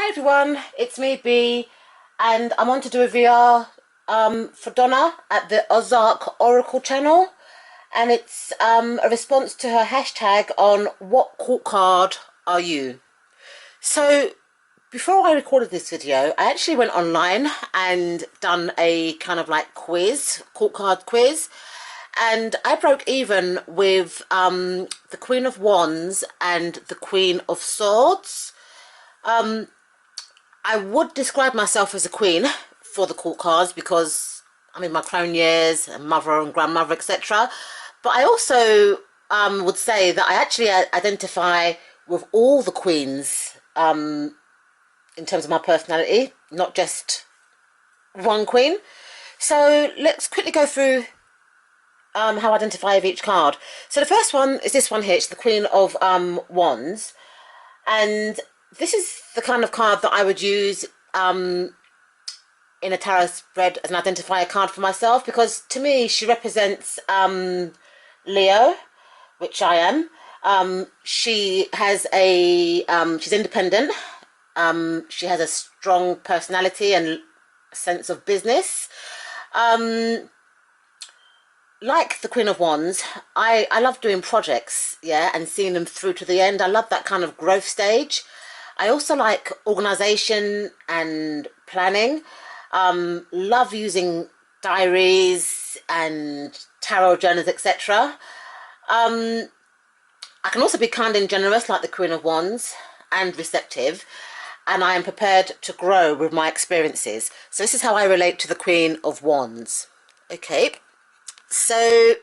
Hi everyone, it's me B, and I'm on to do a VR for Donna at the Ozark Oracle channel, and it's a response to her hashtag on what court card are you? So before I recorded this video, I actually went online and done a kind of like quiz, court card quiz, and I broke even with the Queen of Wands and the Queen of Swords. I would describe myself as a queen for the court cards because I'm in my crone years, and mother and grandmother, etc. But I also would say that I actually identify with all the queens in terms of my personality, not just one queen. So let's quickly go through how I identify with each card. So the first one is this one here. It's the Queen of Wands, and this is the kind of card that I would use in a tarot spread as an identifier card for myself, because to me she represents Leo, which I am. She has a she's independent. She has a strong personality and sense of business. Like the Queen of Wands, I love doing projects, yeah, and seeing them through to the end. I love that kind of growth stage. I also like organisation and planning. Love using diaries and tarot journals, etc. I can also be kind and generous like the Queen of Wands, and receptive, and I am prepared to grow with my experiences. So this is how I relate to the Queen of Wands. Okay, so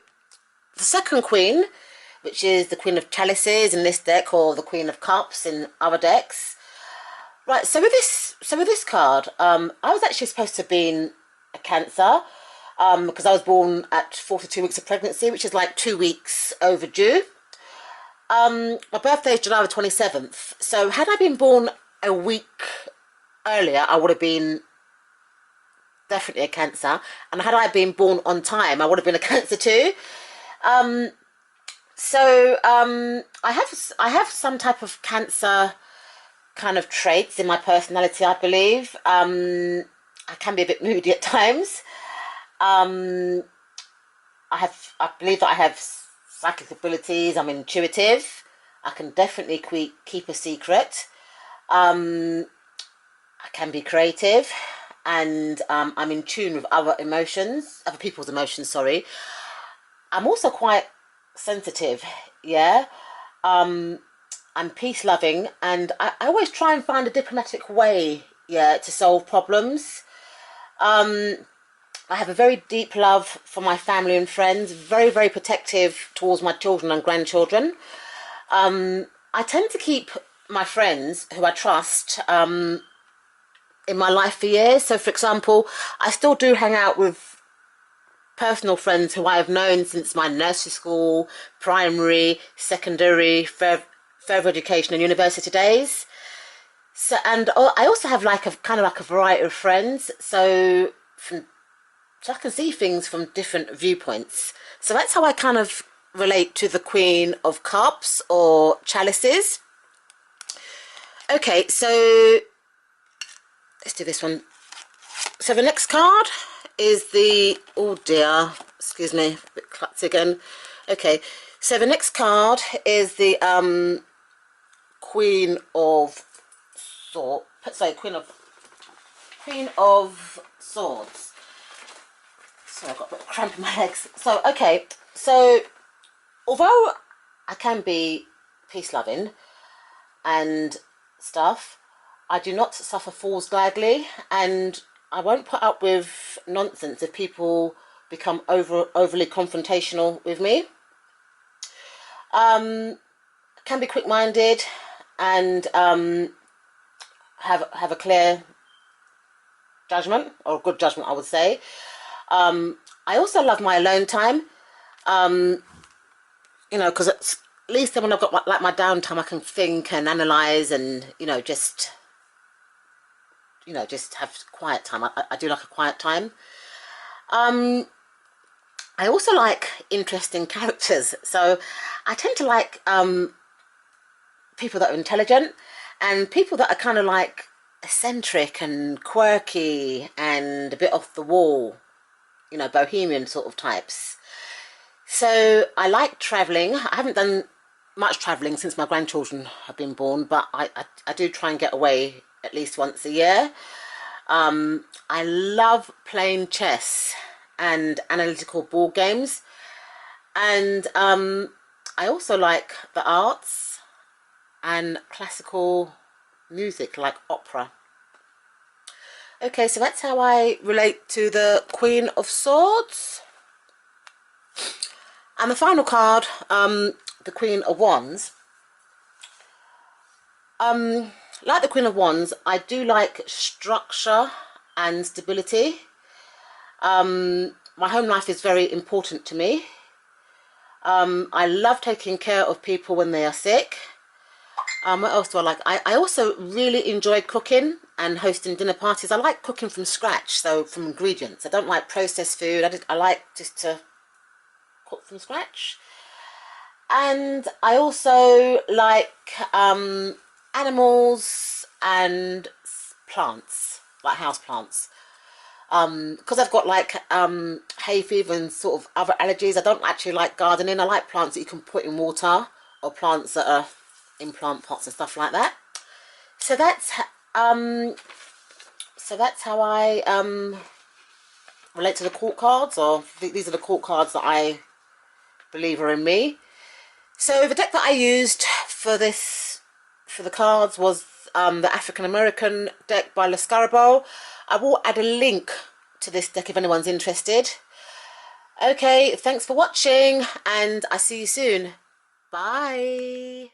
the second queen, which is the Queen of Chalices in this deck, or the Queen of Cups in other decks. Right, so with this card, I was actually supposed to have been a Cancer, because I was born at 42 weeks of pregnancy, which is like 2 weeks overdue. My birthday is July the 27th, so had I been born a week earlier, I would have been definitely a Cancer, and had I been born on time, I would have been a Cancer too. I have some type of Cancer kind of traits in my personality, I believe. I can be a bit moody at times. I believe that I have psychic abilities. I'm intuitive. I can definitely keep a secret. I can be creative, and I'm in tune with other people's emotions, sorry. I'm also quite sensitive, yeah. I'm peace loving, and I always try and find a diplomatic way, yeah, to solve problems. I have a very deep love for my family and friends, very, very protective towards my children and grandchildren. I tend to keep my friends who I trust in my life for years. So for example, I still do hang out with personal friends who I have known since my nursery school, primary, secondary, further education and university days. So, and I also have like a kind of like a variety of friends, so I can see things from different viewpoints. So that's how I kind of relate to the Queen of Cups or Chalices. Okay, so let's do this one. So the next card is the, oh dear, excuse me, a bit clutzy again. Okay, so the next card is the Queen of Swords. Sorry, Queen of Swords. So I've got a bit of cramp in my legs. So okay, so although I can be peace loving and stuff, I do not suffer fools gladly, and I won't put up with nonsense if people become overly confrontational with me. Can be quick-minded and have a clear judgment, or good judgment, I would say. I also love my alone time, you know, because at least then when I've got like my downtime, I can think and analyze, and just have quiet time. I do like a quiet time. I also like interesting characters, so I tend to like people that are intelligent, and people that are kind of like eccentric and quirky and a bit off the wall, you know, bohemian sort of types. So I like traveling. I haven't done much traveling since my grandchildren have been born, but I do try and get away at least once a year. I love playing chess and analytical board games, and I also like the arts and classical music like opera. Okay, so that's how I relate to the Queen of Swords. And the final card, the Queen of Wands. Like the Queen of Wands, I do like structure and stability. My home life is very important to me. I love taking care of people when they are sick. What else do I like? I also really enjoy cooking and hosting dinner parties. I like cooking from scratch, so from ingredients. I don't like processed food. I like just to cook from scratch. And I also like animals and plants, like house plants. Because I've got like hay fever and sort of other allergies, I don't actually like gardening. I like plants that you can put in water, or plants that are in plant pots and stuff like that. So that's how I relate to the court cards, or these are the court cards that I believe are in me. So the deck that I used for the cards was the African American deck by Lascarabo. I will add a link to this deck if anyone's interested. Okay, thanks for watching, and I see you soon. Bye.